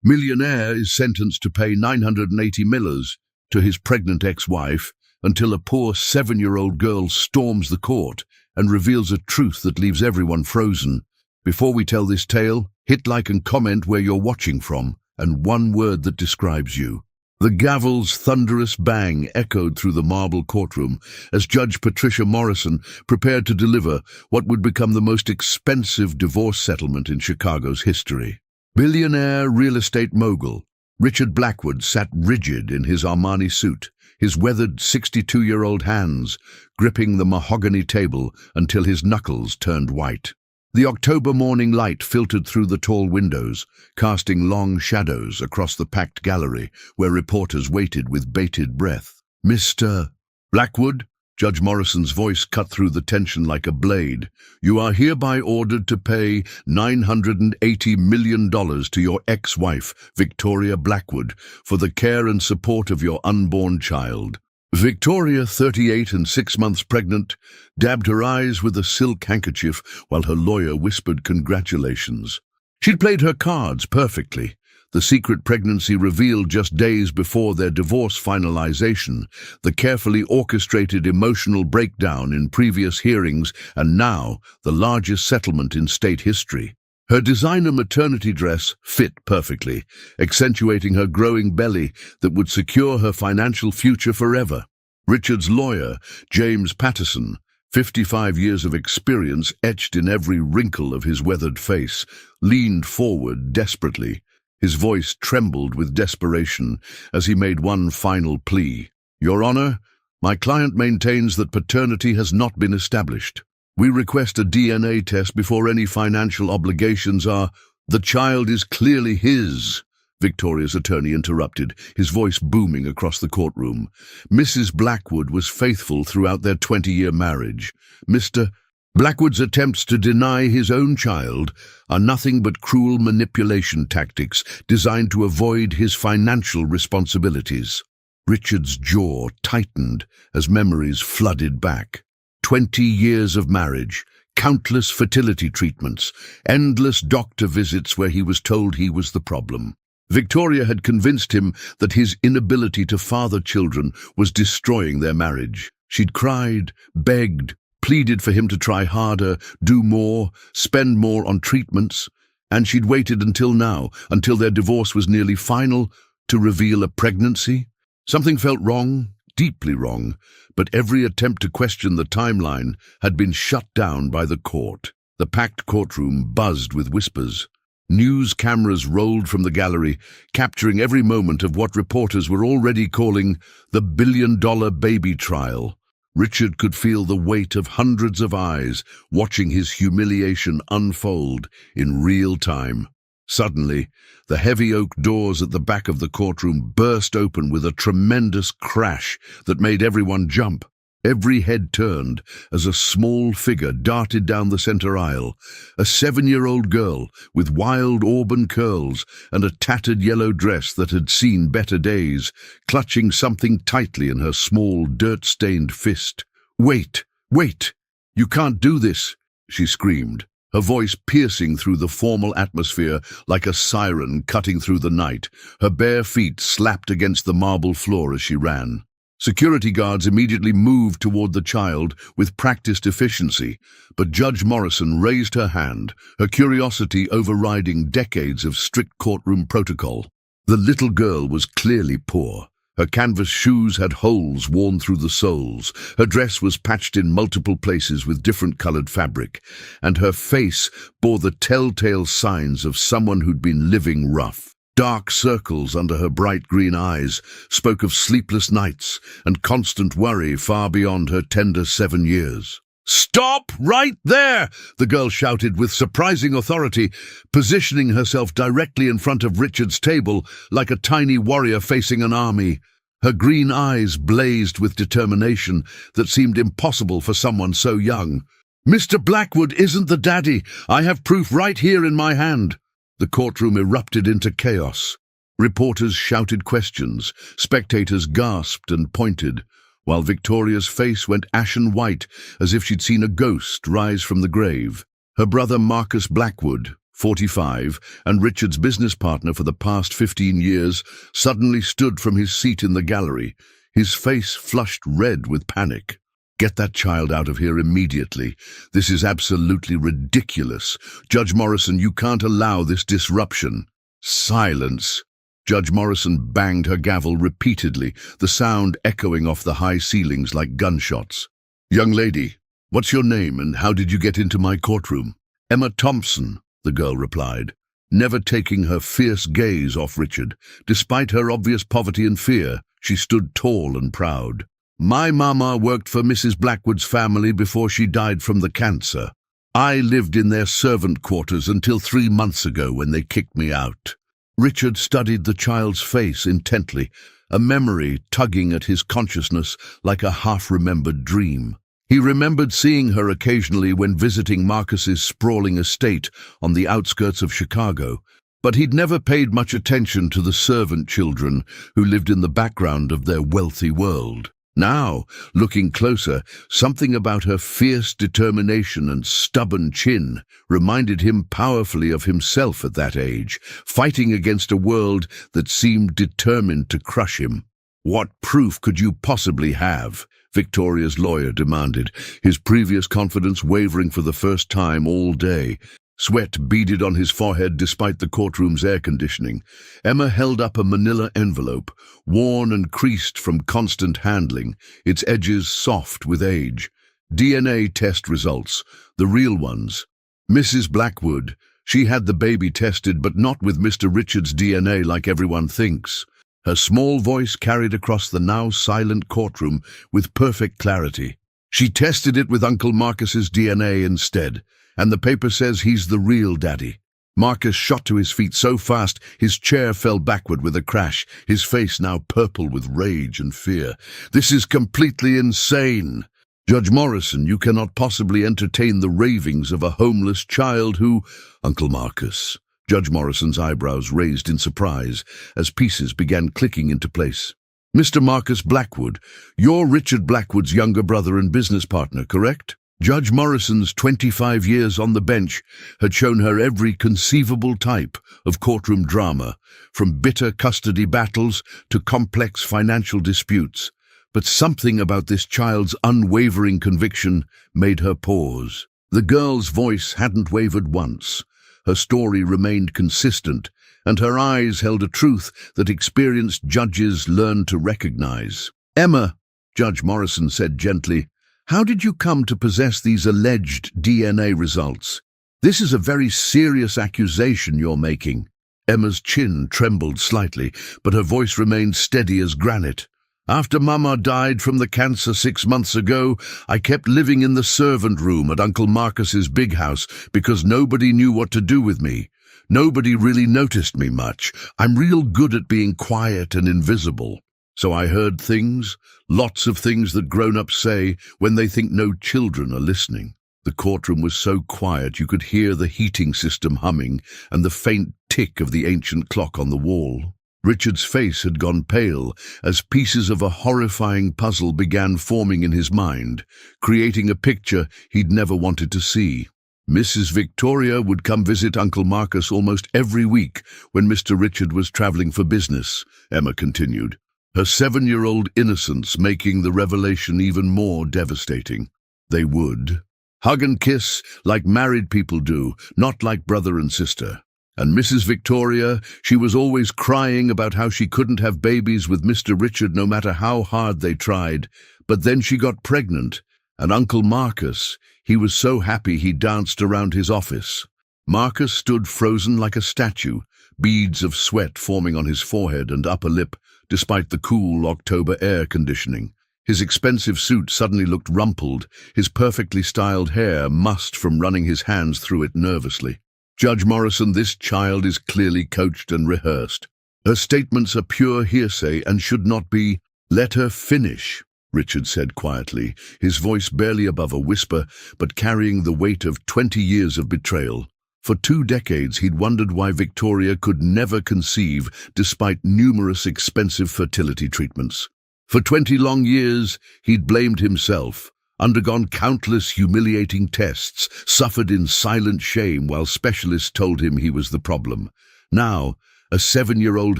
Millionaire is sentenced to pay 980 millers to his pregnant ex-wife until a poor 7-year-old girl storms the court and reveals a truth that leaves everyone frozen. Before we tell this tale, hit like and comment where you're watching from, and one word that describes you. The gavel's thunderous bang echoed through the marble courtroom as Judge Patricia Morrison prepared to deliver what would become the most expensive divorce settlement in Chicago's history. Billionaire real estate mogul Richard Blackwood sat rigid in his Armani suit, his weathered 62-year-old hands gripping the mahogany table until his knuckles turned white. The October morning light filtered through the tall windows, casting long shadows across the packed gallery where reporters waited with bated breath. "Mr. Blackwood," Judge Morrison's voice cut through the tension like a blade, "you are hereby ordered to pay $980 million to your ex-wife, Victoria Blackwood, for the care and support of your unborn child." Victoria, 38 and 6 months pregnant, dabbed her eyes with a silk handkerchief while her lawyer whispered congratulations. She'd played her cards perfectly. The secret pregnancy revealed just days before their divorce finalization, the carefully orchestrated emotional breakdown in previous hearings, and now the largest settlement in state history. Her designer maternity dress fit perfectly, accentuating her growing belly that would secure her financial future forever. Richard's lawyer, James Patterson, 55 years of experience etched in every wrinkle of his weathered face, leaned forward desperately. His voice trembled with desperation as he made one final plea. "Your Honor, my client maintains that paternity has not been established. We request a DNA test before any financial obligations are—" "The child is clearly his," Victoria's attorney interrupted, his voice booming across the courtroom. "Mrs. Blackwood was faithful throughout their 20-year marriage. Mr. Blackwood's attempts to deny his own child are nothing but cruel manipulation tactics designed to avoid his financial responsibilities." Richard's jaw tightened as memories flooded back. 20 years of marriage, countless fertility treatments, endless doctor visits where he was told he was the problem. Victoria had convinced him that his inability to father children was destroying their marriage. She'd cried, begged, pleaded for him to try harder, do more, spend more on treatments, and she'd waited until now, until their divorce was nearly final, to reveal a pregnancy. Something felt wrong, deeply wrong, but every attempt to question the timeline had been shut down by the court. The packed courtroom buzzed with whispers. News cameras rolled from the gallery, capturing every moment of what reporters were already calling the billion-dollar baby trial. Richard could feel the weight of hundreds of eyes watching his humiliation unfold in real time. Suddenly, the heavy oak doors at the back of the courtroom burst open with a tremendous crash that made everyone jump. Every head turned as a small figure darted down the center aisle, a 7-year-old girl with wild auburn curls and a tattered yellow dress that had seen better days, clutching something tightly in her small, dirt-stained fist. "Wait, wait! You can't do this!" she screamed, her voice piercing through the formal atmosphere like a siren cutting through the night. Her bare feet slapped against the marble floor as she ran. Security guards immediately moved toward the child with practiced efficiency, but Judge Morrison raised her hand, her curiosity overriding decades of strict courtroom protocol. The little girl was clearly poor. Her canvas shoes had holes worn through the soles, her dress was patched in multiple places with different-colored fabric, and her face bore the telltale signs of someone who'd been living rough. Dark circles under her bright green eyes spoke of sleepless nights and constant worry far beyond her tender 7 years. "Stop right there!" the girl shouted with surprising authority, positioning herself directly in front of Richard's table like a tiny warrior facing an army. Her green eyes blazed with determination that seemed impossible for someone so young. "Mr. Blackwood isn't the daddy. I have proof right here in my hand." The courtroom erupted into chaos. Reporters shouted questions, spectators gasped and pointed, while Victoria's face went ashen white as if she'd seen a ghost rise from the grave. Her brother Marcus Blackwood, 45, and Richard's business partner for the past 15 years, suddenly stood from his seat in the gallery, his face flushed red with panic. "Get that child out of here immediately. This is absolutely ridiculous. Judge Morrison, you can't allow this disruption." "Silence." Judge Morrison banged her gavel repeatedly, the sound echoing off the high ceilings like gunshots. "Young lady, what's your name and how did you get into my courtroom?" "Emma Thompson," the girl replied, never taking her fierce gaze off Richard. Despite her obvious poverty and fear, she stood tall and proud. "My mama worked for Mrs. Blackwood's family before she died from the cancer. I lived in their servant quarters until 3 months ago when they kicked me out." Richard studied the child's face intently, a memory tugging at his consciousness like a half-remembered dream. He remembered seeing her occasionally when visiting Marcus's sprawling estate on the outskirts of Chicago, but he'd never paid much attention to the servant children who lived in the background of their wealthy world. Now, looking closer, something about her fierce determination and stubborn chin reminded him powerfully of himself at that age, fighting against a world that seemed determined to crush him. "What proof could you possibly have?" Victoria's lawyer demanded, his previous confidence wavering for the first time all day. Sweat beaded on his forehead despite the courtroom's air conditioning. Emma held up a manila envelope, worn and creased from constant handling, its edges soft with age. "DNA test results, the real ones. Mrs. Blackwood, she had the baby tested, but not with Mr. Richard's DNA like everyone thinks." Her small voice carried across the now silent courtroom with perfect clarity. "She tested it with Uncle Marcus's DNA instead. And the paper says he's the real daddy." Marcus shot to his feet so fast his chair fell backward with a crash, his face now purple with rage and fear. "This is completely insane. Judge Morrison, you cannot possibly entertain the ravings of a homeless child who—" "Uncle Marcus." Judge Morrison's eyebrows raised in surprise as pieces began clicking into place. "Mr. Marcus Blackwood, you're Richard Blackwood's younger brother and business partner, correct?" Judge Morrison's 25 years on the bench had shown her every conceivable type of courtroom drama, from bitter custody battles to complex financial disputes. But something about this child's unwavering conviction made her pause. The girl's voice hadn't wavered once. Her story remained consistent, and her eyes held a truth that experienced judges learned to recognize. "Emma," Judge Morrison said gently, "how did you come to possess these alleged DNA results? This is a very serious accusation you're making." Emma's chin trembled slightly, but her voice remained steady as granite. "After Mama died from the cancer 6 months ago, I kept living in the servant room at Uncle Marcus's big house because nobody knew what to do with me. Nobody really noticed me much. I'm real good at being quiet and invisible. So I heard things, lots of things that grown-ups say when they think no children are listening." The courtroom was so quiet you could hear the heating system humming and the faint tick of the ancient clock on the wall. Richard's face had gone pale as pieces of a horrifying puzzle began forming in his mind, creating a picture he'd never wanted to see. Mrs. Victoria would come visit Uncle Marcus almost every week when Mr. Richard was traveling for business, Emma continued, her 7-year-old innocence making the revelation even more devastating. They would hug and kiss like married people do, not like brother and sister. And Mrs. Victoria, she was always crying about how she couldn't have babies with Mr. Richard no matter how hard they tried. But then she got pregnant, and Uncle Marcus, he was so happy he danced around his office. Marcus stood frozen like a statue, beads of sweat forming on his forehead and upper lip, despite the cool October air conditioning. His expensive suit suddenly looked rumpled, his perfectly styled hair mussed from running his hands through it nervously. "Judge Morrison, this child is clearly coached and rehearsed. Her statements are pure hearsay and should not be—" "Let her finish," Richard said quietly, his voice barely above a whisper, but carrying the weight of 20 years of betrayal. For 2 decades he'd wondered why Victoria could never conceive despite numerous expensive fertility treatments. For 20 long years he'd blamed himself, undergone countless humiliating tests, suffered in silent shame while specialists told him he was the problem. Now, a 7-year-old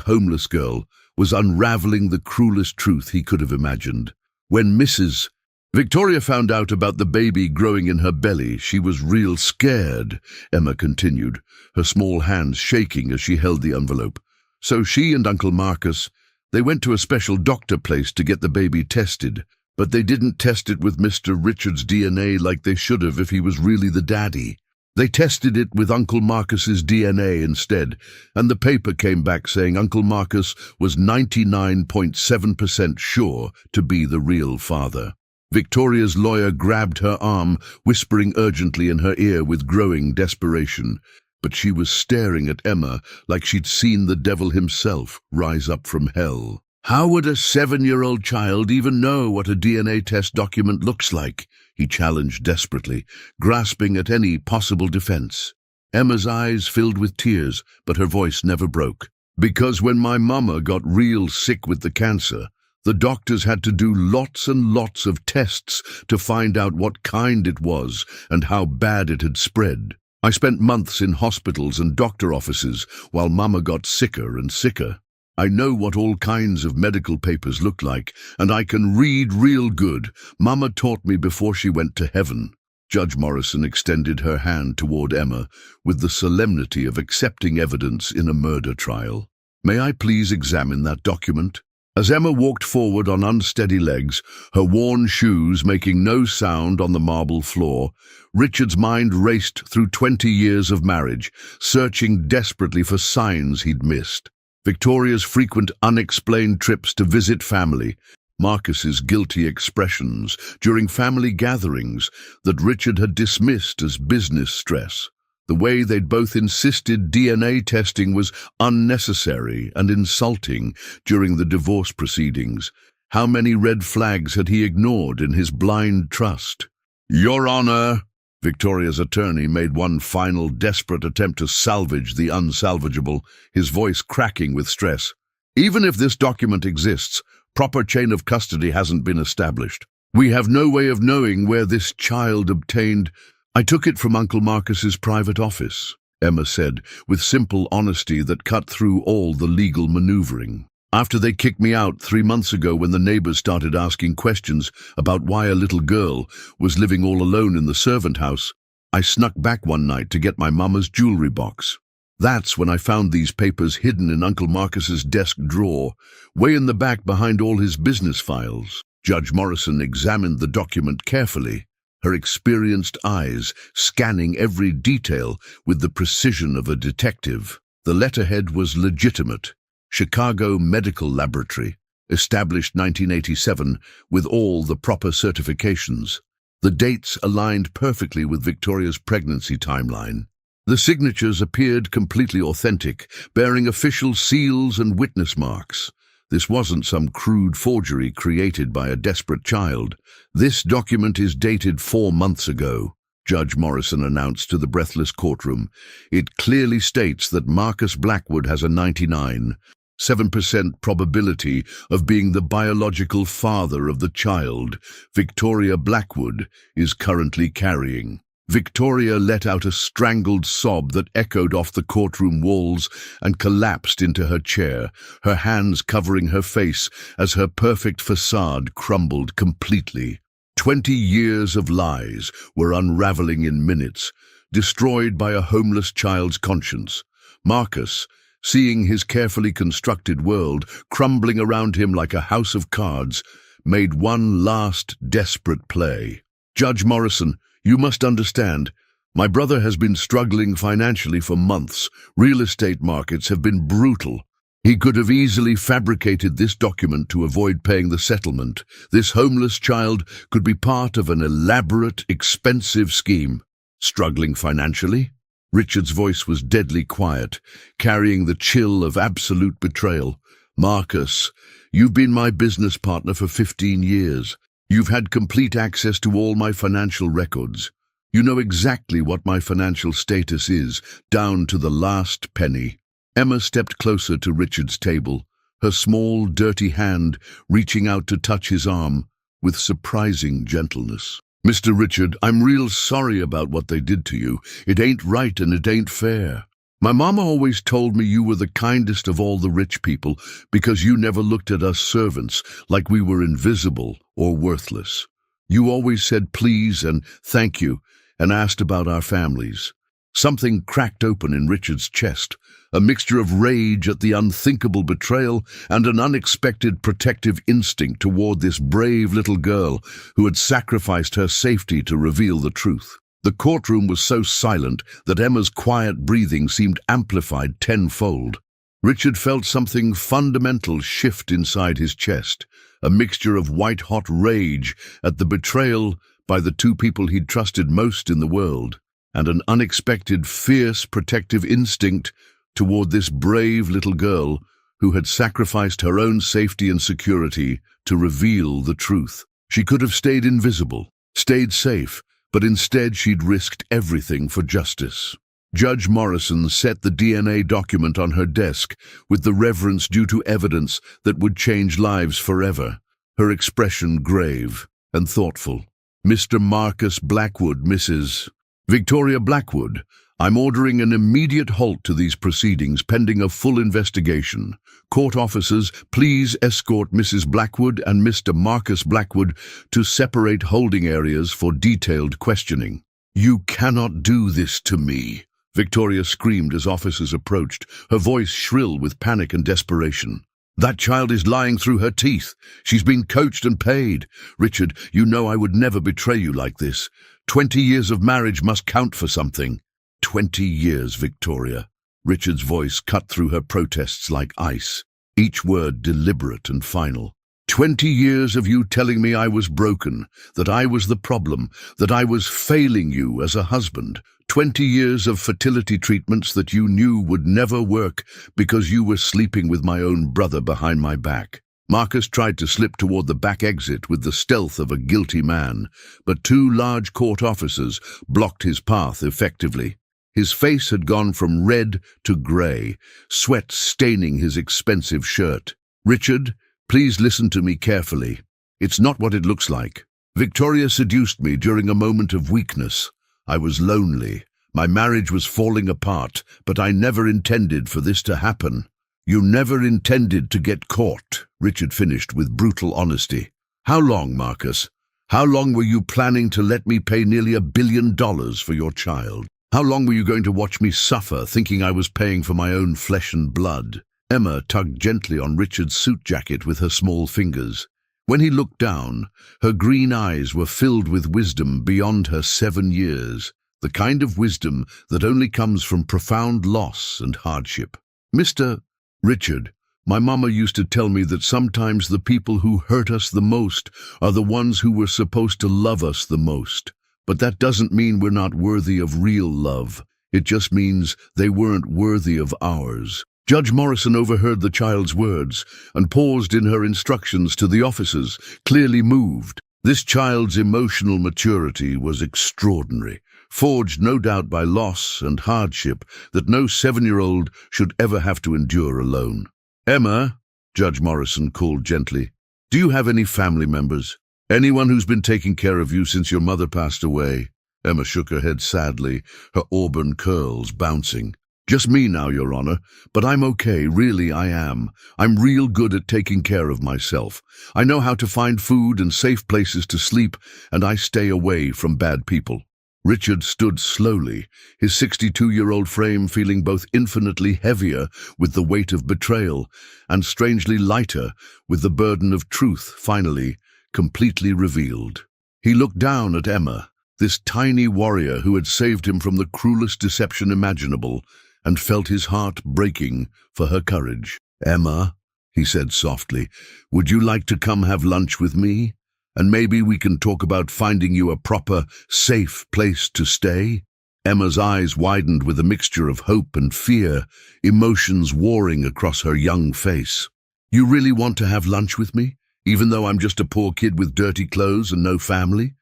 homeless girl was unraveling the cruelest truth he could have imagined. When Mrs. Victoria found out about the baby growing in her belly, she was real scared, Emma continued, her small hands shaking as she held the envelope. So she and Uncle Marcus, they went to a special doctor place to get the baby tested, but they didn't test it with Mr. Richard's DNA like they should have if he was really the daddy. They tested it with Uncle Marcus's DNA instead, and the paper came back saying Uncle Marcus was 99.7% sure to be the real father. Victoria's lawyer grabbed her arm, whispering urgently in her ear with growing desperation. But she was staring at Emma like she'd seen the devil himself rise up from hell. How would a 7-year-old child even know what a DNA test document looks like? He challenged desperately, grasping at any possible defense. Emma's eyes filled with tears, but her voice never broke. Because when my mama got real sick with the cancer, the doctors had to do lots and lots of tests to find out what kind it was and how bad it had spread. I spent months in hospitals and doctor offices while Mama got sicker and sicker. I know what all kinds of medical papers look like, and I can read real good. Mama taught me before she went to heaven. Judge Morrison extended her hand toward Emma with the solemnity of accepting evidence in a murder trial. May I please examine that document? As Emma walked forward on unsteady legs, her worn shoes making no sound on the marble floor, Richard's mind raced through 20 years of marriage, searching desperately for signs he'd missed. Victoria's frequent unexplained trips to visit family, Marcus's guilty expressions during family gatherings that Richard had dismissed as business stress. The way they'd both insisted DNA testing was unnecessary and insulting during the divorce proceedings. How many red flags had he ignored in his blind trust? Your Honor, Victoria's attorney made one final desperate attempt to salvage the unsalvageable, his voice cracking with stress. Even if this document exists, proper chain of custody hasn't been established. We have no way of knowing where this child obtained. I took it from Uncle Marcus's private office, Emma said, with simple honesty that cut through all the legal maneuvering. After they kicked me out 3 months ago when the neighbors started asking questions about why a little girl was living all alone in the servant house, I snuck back one night to get my mama's jewelry box. That's when I found these papers hidden in Uncle Marcus's desk drawer, way in the back behind all his business files. Judge Morrison examined the document carefully, her experienced eyes scanning every detail with the precision of a detective. The letterhead was legitimate. Chicago Medical Laboratory, established 1987 with all the proper certifications. The dates aligned perfectly with Victoria's pregnancy timeline. The signatures appeared completely authentic, bearing official seals and witness marks. This wasn't some crude forgery created by a desperate child. This document is dated 4 months ago, Judge Morrison announced to the breathless courtroom. It clearly states that Marcus Blackwood has a 99.7% probability of being the biological father of the child Victoria Blackwood is currently carrying. Victoria let out a strangled sob that echoed off the courtroom walls and collapsed into her chair, her hands covering her face as her perfect facade crumbled completely. 20 years of lies were unraveling in minutes, destroyed by a homeless child's conscience. Marcus, seeing his carefully constructed world crumbling around him like a house of cards, made one last desperate play. Judge Morrison, you must understand, my brother has been struggling financially for months. Real estate markets have been brutal. He could have easily fabricated this document to avoid paying the settlement. This homeless child could be part of an elaborate, expensive scheme. Struggling financially? Richard's voice was deadly quiet, carrying the chill of absolute betrayal. Marcus, you've been my business partner for 15 years. You've had complete access to all my financial records. You know exactly what my financial status is, down to the last penny. Emma stepped closer to Richard's table, her small, dirty hand reaching out to touch his arm with surprising gentleness. Mr. Richard, I'm real sorry about what they did to you. It ain't right and it ain't fair. My mama always told me you were the kindest of all the rich people because you never looked at us servants like we were invisible or worthless. You always said please and thank you and asked about our families. Something cracked open in Richard's chest, a mixture of rage at the unthinkable betrayal and an unexpected protective instinct toward this brave little girl who had sacrificed her safety to reveal the truth. The courtroom was so silent that Emma's quiet breathing seemed amplified tenfold. Richard felt something fundamental shift inside his chest, a mixture of white-hot rage at the betrayal by the two people he'd trusted most in the world, and an unexpected, fierce, protective instinct toward this brave little girl who had sacrificed her own safety and security to reveal the truth. She could have stayed invisible, stayed safe, but instead she'd risked everything for justice. Judge Morrison set the DNA document on her desk with the reverence due to evidence that would change lives forever, her expression grave and thoughtful. Mr. Marcus Blackwood, Mrs. Victoria Blackwood, I'm ordering an immediate halt to these proceedings pending a full investigation. Court officers, please escort Mrs. Blackwood and Mr. Marcus Blackwood to separate holding areas for detailed questioning. You cannot do this to me, Victoria screamed as officers approached, her voice shrill with panic and desperation. That child is lying through her teeth. She's been coached and paid. Richard, you know I would never betray you like this. 20 years of marriage must count for something. 20 years, Victoria. Richard's voice cut through her protests like ice, each word deliberate and final. 20 years of you telling me I was broken, that I was the problem, that I was failing you as a husband. 20 years of fertility treatments that you knew would never work because you were sleeping with my own brother behind my back. Marcus tried to slip toward the back exit with the stealth of a guilty man, but two large court officers blocked his path effectively. His face had gone from red to grey, sweat staining his expensive shirt. Richard, please listen to me carefully. It's not what it looks like. Victoria seduced me during a moment of weakness. I was lonely. My marriage was falling apart, but I never intended for this to happen. You never intended to get caught, Richard finished with brutal honesty. How long, Marcus? How long were you planning to let me pay nearly $1 billion for your child? How long were you going to watch me suffer, thinking I was paying for my own flesh and blood? Emma tugged gently on Richard's suit jacket with her small fingers. When he looked down, her green eyes were filled with wisdom beyond her 7 years, the kind of wisdom that only comes from profound loss and hardship. Mr. Richard, my mama used to tell me that sometimes the people who hurt us the most are the ones who were supposed to love us the most. But that doesn't mean we're not worthy of real love. It just means they weren't worthy of ours. Judge Morrison overheard the child's words and paused in her instructions to the officers, clearly moved. This child's emotional maturity was extraordinary, forged no doubt by loss and hardship that no 7-year-old should ever have to endure alone. Emma, Judge Morrison called gently, do you have any family members? Anyone who's been taking care of you since your mother passed away? Emma shook her head sadly, her auburn curls bouncing. Just me now, Your Honor, but I'm okay, really I am. I'm real good at taking care of myself. I know how to find food and safe places to sleep, and I stay away from bad people. Richard stood slowly, his 62-year-old frame feeling both infinitely heavier with the weight of betrayal and strangely lighter with the burden of truth finally completely revealed. He looked down at Emma, this tiny warrior who had saved him from the cruelest deception imaginable, and felt his heart breaking for her courage. Emma, he said softly, would you like to come have lunch with me? And maybe we can talk about finding you a proper, safe place to stay? Emma's eyes widened with a mixture of hope and fear, emotions warring across her young face. You really want to have lunch with me? Even though I'm just a poor kid with dirty clothes and no family?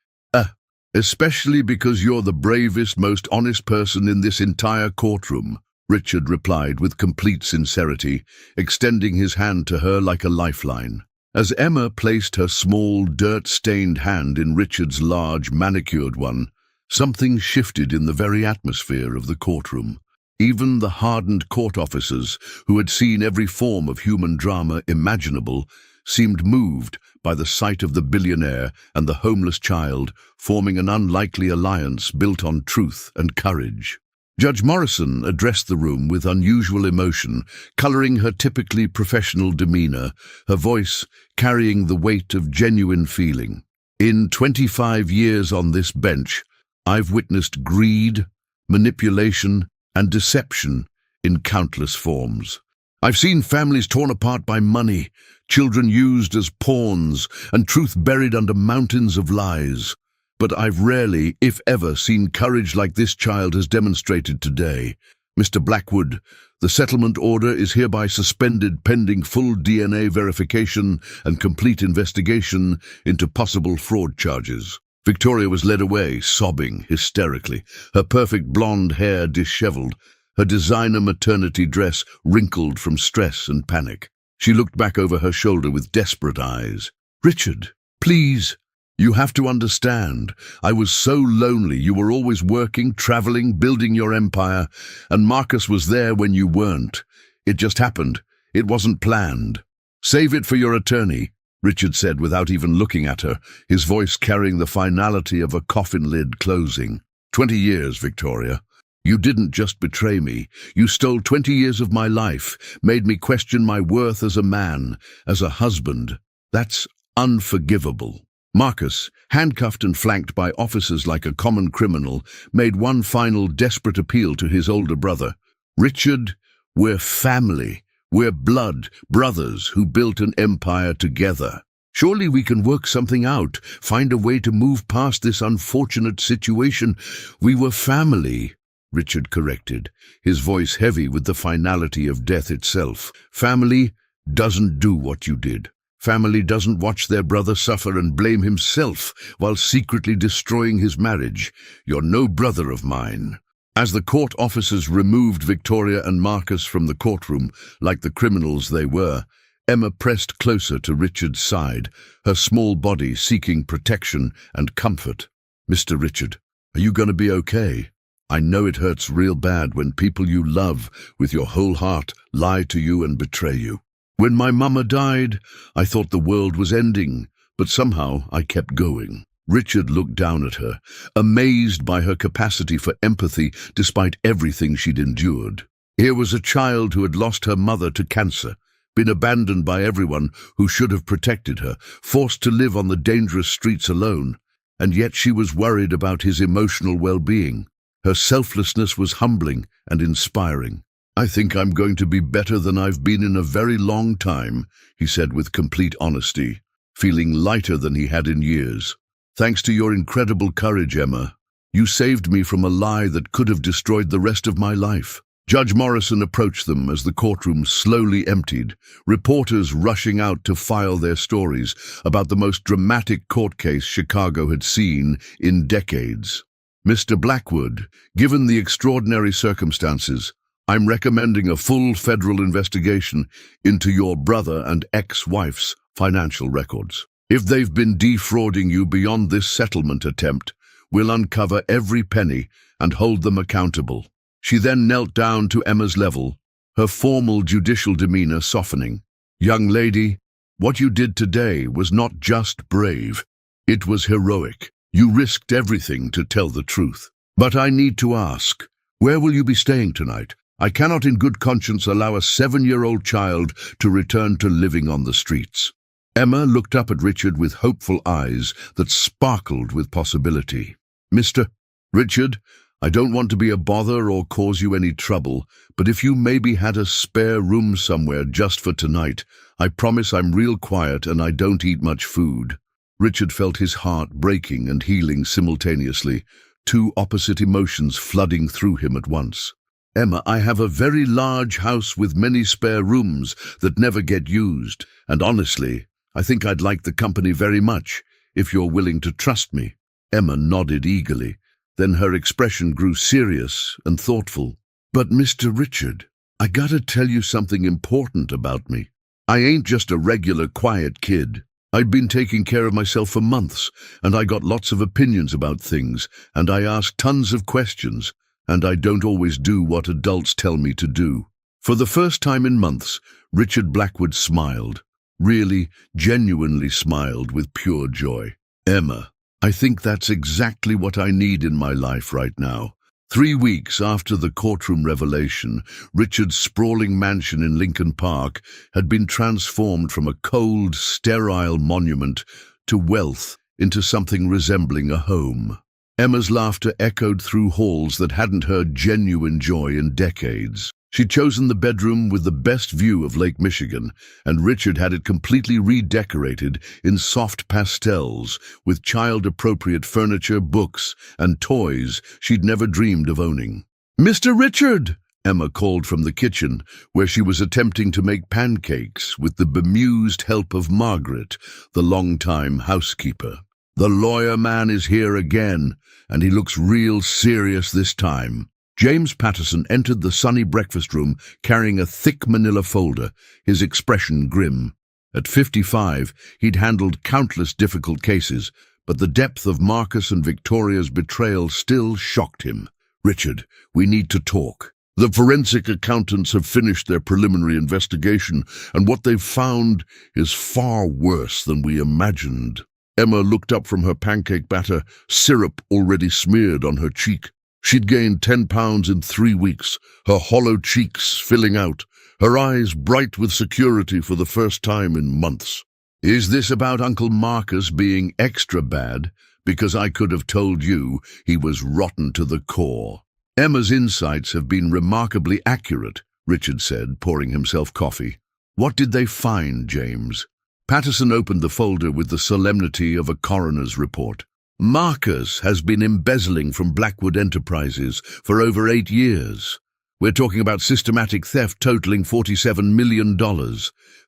Especially because you're the bravest, most honest person in this entire courtroom, Richard replied with complete sincerity, extending his hand to her like a lifeline. As Emma placed her small, dirt-stained hand in Richard's large, manicured one, something shifted in the very atmosphere of the courtroom. Even the hardened court officers, who had seen every form of human drama imaginable, seemed moved by the sight of the billionaire and the homeless child forming an unlikely alliance built on truth and courage. Judge Morrison addressed the room with unusual emotion, coloring her typically professional demeanor, her voice carrying the weight of genuine feeling. In 25 years on this bench, I've witnessed greed, manipulation, and deception in countless forms. I've seen families torn apart by money, children used as pawns, and truth buried under mountains of lies. But I've rarely, if ever, seen courage like this child has demonstrated today. Mr. Blackwood, the settlement order is hereby suspended pending full DNA verification and complete investigation into possible fraud charges. Victoria was led away, sobbing hysterically, her perfect blonde hair disheveled, her designer maternity dress wrinkled from stress and panic. She looked back over her shoulder with desperate eyes. "Richard, please. You have to understand. I was so lonely. You were always working, traveling, building your empire, and Marcus was there when you weren't. It just happened. It wasn't planned. Save it for your attorney," Richard said without even looking at her, his voice carrying the finality of a coffin lid closing. 20 years, Victoria. You didn't just betray me. You stole 20 years of my life, made me question my worth as a man, as a husband. That's unforgivable. Marcus, handcuffed and flanked by officers like a common criminal, made one final desperate appeal to his older brother. "Richard, we're family. We're blood, brothers who built an empire together. Surely we can work something out, find a way to move past this unfortunate situation. We were family," Richard corrected, his voice heavy with the finality of death itself. "Family doesn't do what you did. Family doesn't watch their brother suffer and blame himself while secretly destroying his marriage. You're no brother of mine." As the court officers removed Victoria and Marcus from the courtroom, like the criminals they were, Emma pressed closer to Richard's side, her small body seeking protection and comfort. "Mr. Richard, are you going to be okay? I know it hurts real bad when people you love with your whole heart lie to you and betray you. When my mama died, I thought the world was ending, but somehow I kept going." Richard looked down at her, amazed by her capacity for empathy despite everything she'd endured. Here was a child who had lost her mother to cancer, been abandoned by everyone who should have protected her, forced to live on the dangerous streets alone, and yet she was worried about his emotional well-being. Her selflessness was humbling and inspiring. "I think I'm going to be better than I've been in a very long time," he said with complete honesty, feeling lighter than he had in years. "Thanks to your incredible courage, Emma. You saved me from a lie that could have destroyed the rest of my life." Judge Morrison approached them as the courtroom slowly emptied, reporters rushing out to file their stories about the most dramatic court case Chicago had seen in decades. "Mr. Blackwood, given the extraordinary circumstances, I'm recommending a full federal investigation into your brother and ex-wife's financial records. If they've been defrauding you beyond this settlement attempt, we'll uncover every penny and hold them accountable." She then knelt down to Emma's level, her formal judicial demeanor softening. "Young lady, what you did today was not just brave. It was heroic. You risked everything to tell the truth. But I need to ask, where will you be staying tonight? I cannot in good conscience allow a 7-year-old child to return to living on the streets." Emma looked up at Richard with hopeful eyes that sparkled with possibility. "Mr. Richard, I don't want to be a bother or cause you any trouble, but if you maybe had a spare room somewhere just for tonight, I promise I'm real quiet and I don't eat much food." Richard felt his heart breaking and healing simultaneously, two opposite emotions flooding through him at once. "Emma, I have a very large house with many spare rooms that never get used, and honestly, I think I'd like the company very much, if you're willing to trust me." Emma nodded eagerly. Then her expression grew serious and thoughtful. "But Mr. Richard, I gotta tell you something important about me. I ain't just a regular quiet kid. I'd been taking care of myself for months, and I got lots of opinions about things, and I ask tons of questions, and I don't always do what adults tell me to do." For the first time in months, Richard Blackwood smiled. Really, genuinely smiled with pure joy. "Emma, I think that's exactly what I need in my life right now." 3 weeks after the courtroom revelation, Richard's sprawling mansion in Lincoln Park had been transformed from a cold, sterile monument to wealth into something resembling a home. Emma's laughter echoed through halls that hadn't heard genuine joy in decades. She'd chosen the bedroom with the best view of Lake Michigan, and Richard had it completely redecorated in soft pastels, with child-appropriate furniture, books, and toys she'd never dreamed of owning. "Mr. Richard!" Emma called from the kitchen, where she was attempting to make pancakes with the bemused help of Margaret, the longtime housekeeper. "The lawyer man is here again, and he looks real serious this time." James Patterson entered the sunny breakfast room carrying a thick manila folder, his expression grim. At 55, he'd handled countless difficult cases, but the depth of Marcus and Victoria's betrayal still shocked him. "Richard, we need to talk. The forensic accountants have finished their preliminary investigation, and what they've found is far worse than we imagined." Emma looked up from her pancake batter, syrup already smeared on her cheek. She'd gained 10 pounds in 3 weeks, her hollow cheeks filling out, her eyes bright with security for the first time in months. "Is this about Uncle Marcus being extra bad? Because I could have told you he was rotten to the core." "Emma's insights have been remarkably accurate," Richard said, pouring himself coffee. "What did they find, James?" Patterson opened the folder with the solemnity of a coroner's report. "Marcus has been embezzling from Blackwood Enterprises for over 8 years. We're talking about systematic theft totaling $47 million,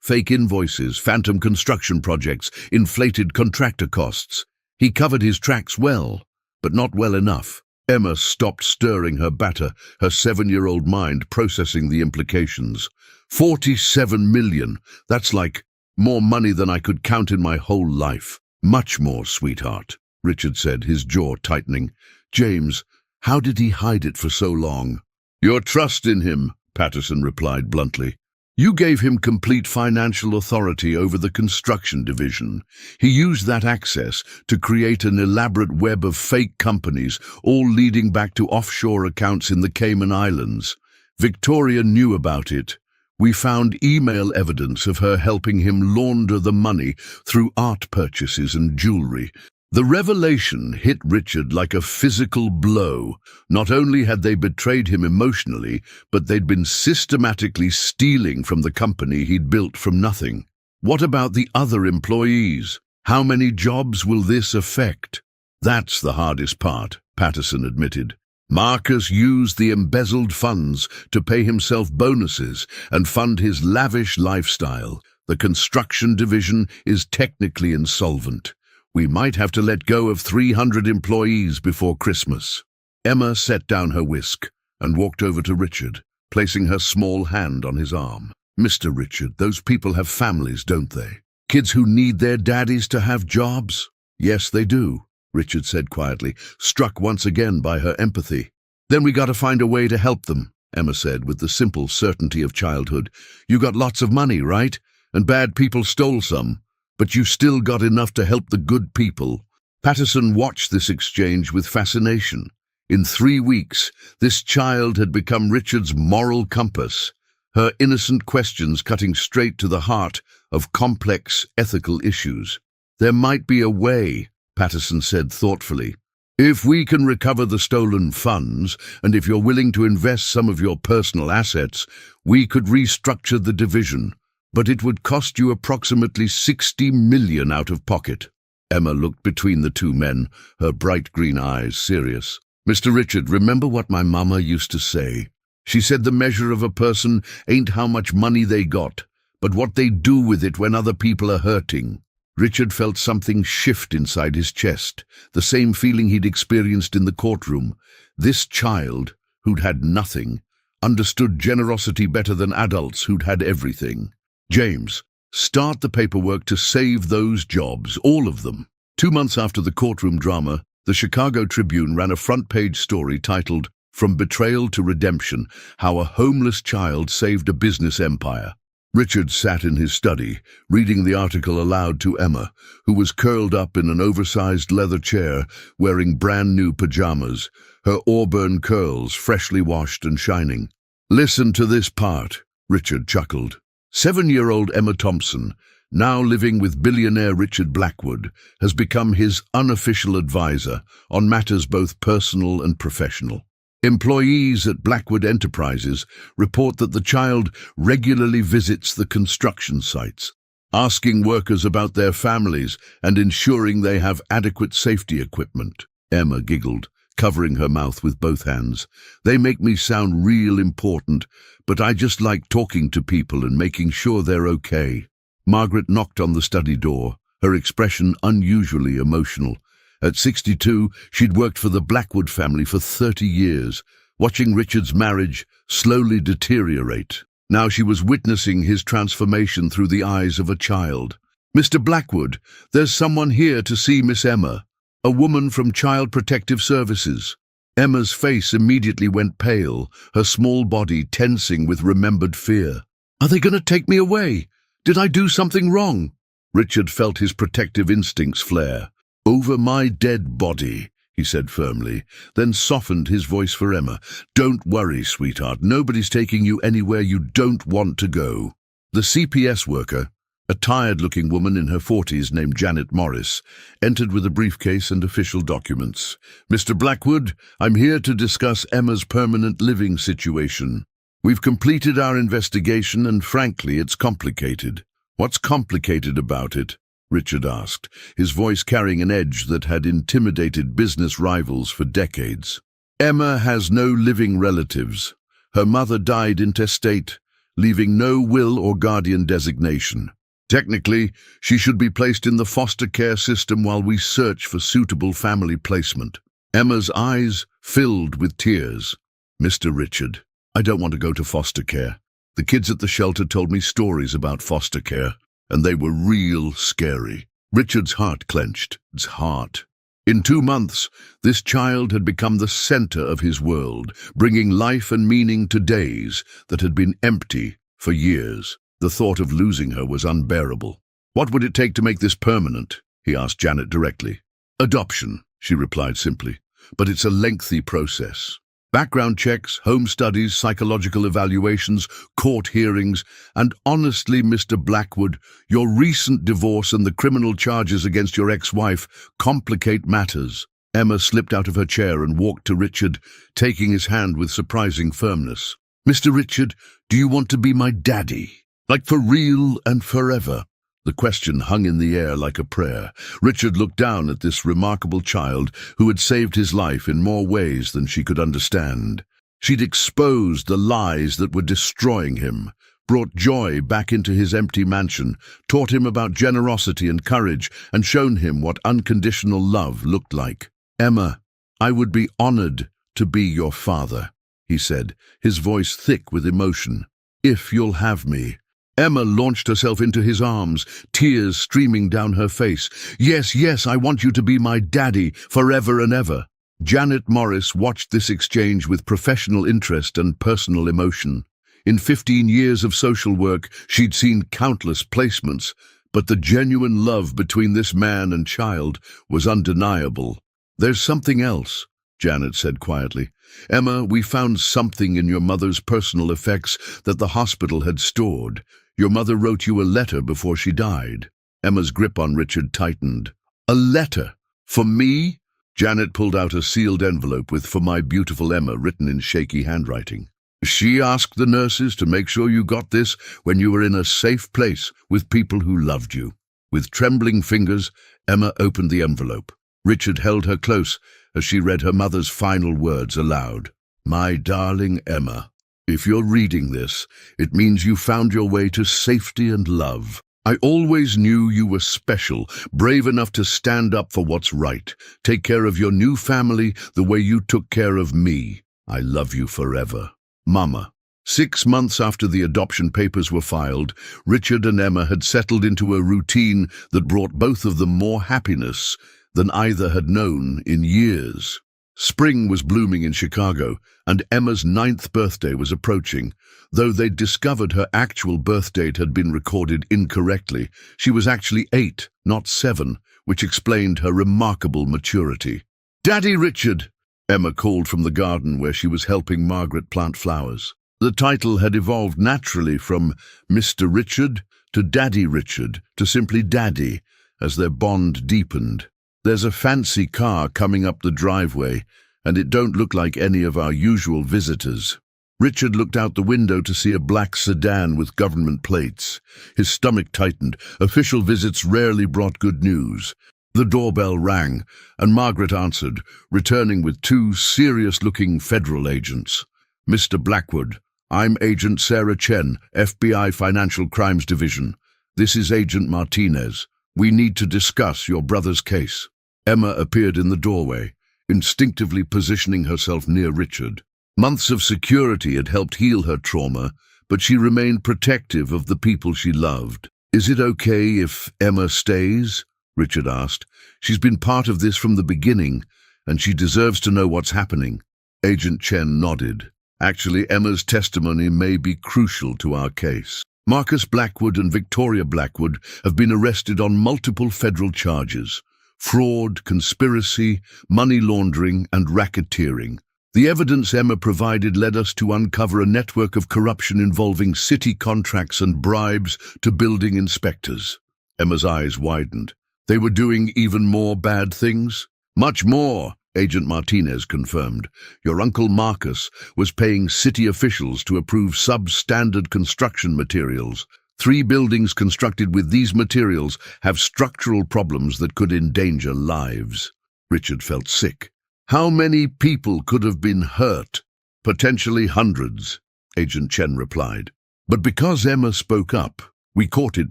fake invoices, phantom construction projects, inflated contractor costs. He covered his tracks well, but not well enough." Emma stopped stirring her batter, her 7-year-old mind processing the implications. 47 million, that's like more money than I could count in my whole life. "Much more, sweetheart," Richard said, his jaw tightening. "James, how did he hide it for so long?" "Your trust in him," Patterson replied bluntly. "You gave him complete financial authority over the construction division. He used that access to create an elaborate web of fake companies, all leading back to offshore accounts in the Cayman Islands. Victoria knew about it. We found email evidence of her helping him launder the money through art purchases and jewelry." The revelation hit Richard like a physical blow. Not only had they betrayed him emotionally, but they'd been systematically stealing from the company he'd built from nothing. What about the other employees? How many jobs will this affect? "That's the hardest part," Patterson admitted. "Marcus used the embezzled funds to pay himself bonuses and fund his lavish lifestyle. The construction division is technically insolvent. We might have to let go of 300 employees before Christmas." Emma set down her whisk and walked over to Richard, placing her small hand on his arm. "Mr. Richard, those people have families, don't they? Kids who need their daddies to have jobs?" "Yes, they do," Richard said quietly, struck once again by her empathy. "Then we gotta find a way to help them," Emma said with the simple certainty of childhood. "You got lots of money, right? And bad people stole some. But you still got enough to help the good people." Patterson watched this exchange with fascination. In 3 weeks, this child had become Richard's moral compass, her innocent questions cutting straight to the heart of complex ethical issues. "There might be a way," Patterson said thoughtfully. "If we can recover the stolen funds, and if you're willing to invest some of your personal assets, we could restructure the division. But it would cost you approximately 60 million out of pocket." Emma looked between the two men, her bright green eyes serious. "Mr. Richard, remember what my mama used to say? She said the measure of a person ain't how much money they got, but what they do with it when other people are hurting." Richard felt something shift inside his chest, the same feeling he'd experienced in the courtroom. This child, who'd had nothing, understood generosity better than adults who'd had everything. "James, Start the paperwork to save those jobs, all of them. 2 months after the courtroom drama, the Chicago Tribune ran a front-page story titled, "From Betrayal to Redemption, How a Homeless Child Saved a Business Empire." Richard sat in his study, reading the article aloud to Emma, who was curled up in an oversized leather chair, wearing brand-new pajamas, her auburn curls freshly washed and shining. "Listen to this part," Richard chuckled. 7-year-old Emma Thompson, now living with billionaire Richard Blackwood, has become his unofficial advisor on matters both personal and professional. Employees at Blackwood Enterprises report that the child regularly visits the construction sites, asking workers about their families and ensuring they have adequate safety equipment. Emma giggled, covering her mouth with both hands. "They make me sound real important, but I just like talking to people and making sure they're okay." Margaret knocked on the study door, her expression unusually emotional. At 62, she'd worked for the Blackwood family for 30 years, watching Richard's marriage slowly deteriorate. Now she was witnessing his transformation through the eyes of a child. "Mr. Blackwood, there's someone here to see Miss Emma, a woman from Child Protective Services." Emma's face immediately went pale, her small body tensing with remembered fear. "Are they going to take me away? Did I do something wrong?" Richard felt his protective instincts flare. "Over my dead body," he said firmly, then softened his voice for Emma. "Don't worry, sweetheart. Nobody's taking you anywhere you don't want to go." The CPS worker, a tired-looking woman in her 40s named Janet Morris, entered with a briefcase and official documents. "Mr. Blackwood, I'm here to discuss Emma's permanent living situation. We've completed our investigation and frankly, it's complicated." "What's complicated about it?" Richard asked, his voice carrying an edge that had intimidated business rivals for decades. "Emma has no living relatives. Her mother died intestate, leaving no will or guardian designation. Technically, she should be placed in the foster care system while we search for suitable family placement." Emma's eyes filled with tears. "Mr. Richard, I don't want to go to foster care. The kids at the shelter told me stories about foster care, and they were real scary." Richard's heart clenched. His heart. In 2 months, this child had become the center of his world, bringing life and meaning to days that had been empty for years. The thought of losing her was unbearable. "What would it take to make this permanent?" he asked Janet directly. "Adoption," she replied simply, "but it's a lengthy process. Background checks, home studies, psychological evaluations, court hearings, and honestly, Mr. Blackwood, your recent divorce and the criminal charges against your ex-wife complicate matters." Emma slipped out of her chair and walked to Richard, taking his hand with surprising firmness. "Mr. Richard, do you want to be my daddy? Like for real and forever?" The question hung in the air like a prayer. Richard looked down at this remarkable child who had saved his life in more ways than she could understand. She'd exposed the lies that were destroying him, brought joy back into his empty mansion, taught him about generosity and courage, and shown him what unconditional love looked like. "Emma, I would be honored to be your father," he said, his voice thick with emotion. "If you'll have me." Emma launched herself into his arms, tears streaming down her face. Yes, yes, I want you to be my daddy, forever and ever." Janet Morris watched this exchange with professional interest and personal emotion. In 15 years of social work, she'd seen countless placements, but the genuine love between this man and child was undeniable. "There's something else," Janet said quietly. "Emma, we found something in your mother's personal effects that the hospital had stored. Your mother wrote you a letter before she died." Emma's grip on Richard tightened. "A letter? For me?" Janet pulled out a sealed envelope with "For my beautiful Emma" written in shaky handwriting. "She asked the nurses to make sure you got this when you were in a safe place with people who loved you." With trembling fingers, Emma opened the envelope. Richard held her close as she read her mother's final words aloud. "My darling Emma, if you're reading this, it means you found your way to safety and love. I always knew you were special, brave enough to stand up for what's right. Take care of your new family the way you took care of me. I love you forever. Mama." 6 months after the adoption papers were filed, Richard and Emma had settled into a routine that brought both of them more happiness than either had known in years. Spring was blooming in Chicago, and Emma's 9th birthday was approaching. Though they'd discovered her actual birth date had been recorded incorrectly, she was actually 8, not 7, which explained her remarkable maturity. "Daddy Richard," Emma called from the garden where she was helping Margaret plant flowers. The title had evolved naturally from Mr. Richard to Daddy Richard to simply Daddy as their bond deepened. "There's a fancy car coming up the driveway, and it don't look like any of our usual visitors." Richard looked out the window to see a black sedan with government plates. His stomach tightened. Official visits rarely brought good news. The doorbell rang, and Margaret answered, returning with 2 serious-looking federal agents. "Mr. Blackwood, I'm Agent Sarah Chen, FBI Financial Crimes Division. This is Agent Martinez. We need to discuss your brother's case." Emma appeared in the doorway, instinctively positioning herself near Richard. Months of security had helped heal her trauma, but she remained protective of the people she loved. "Is it okay if Emma stays?" Richard asked. "She's been part of this from the beginning, and she deserves to know what's happening." Agent Chen nodded. "Actually, Emma's testimony may be crucial to our case. Marcus Blackwood and Victoria Blackwood have been arrested on multiple federal charges: fraud, conspiracy, money laundering, and racketeering. The evidence Emma provided led us to uncover a network of corruption involving city contracts and bribes to building inspectors." Emma's eyes widened. "They were doing even more bad things?" "Much more," Agent Martinez confirmed. "Your Uncle Marcus was paying city officials to approve substandard construction materials. 3 buildings constructed with these materials have structural problems that could endanger lives." Richard felt sick. "How many people could have been hurt?" "Potentially hundreds," Agent Chen replied. "But because Emma spoke up, we caught it